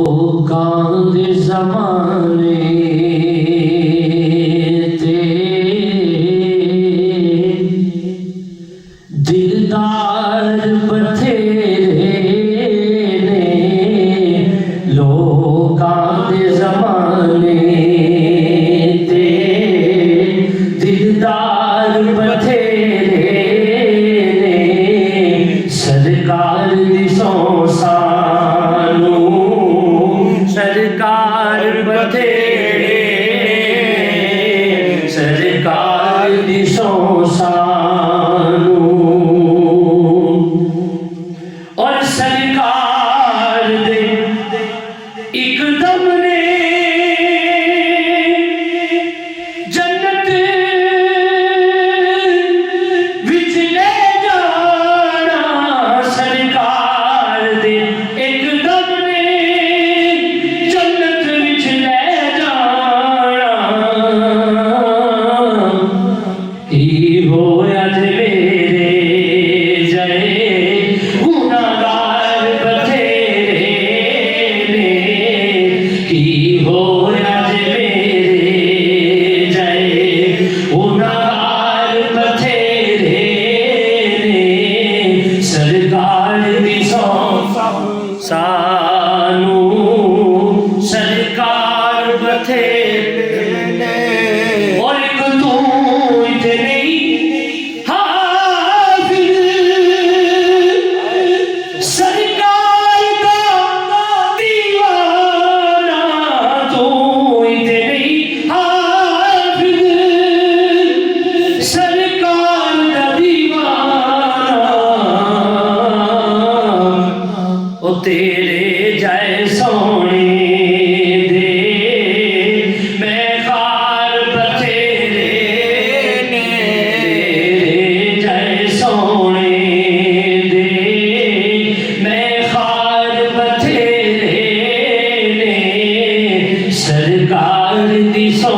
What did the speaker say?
लोकां दे ज़माने ते दिलदार बथेरे ने, लोकां दे ज़माने ते दिलदार बथेरे ने, सरकार दी सौ सानू सरकार बथेरे, सरकार दी सौ सानू और सरकार दे इकदम ने जन्नत विच ले जाना, सरकार दे इकदम ने जन्नत विच ले जाना। की होया जे मेरे जय गुनाहगार बथेरे ने, की होया जे मेरे जय गुनाहगार बथेरे ने, सरकार दी सौ सानू सरकार बथेरे ने, और एक तू इतनी सरकार का दीवाना, तू इतनी हाफिज सरकार का दीवाना। ओ तेरे जाए सोने दे मैं खार बथेरे ने, तेरे जाए सोने दे मैं खार बथेरे ने, सरकार दी सौ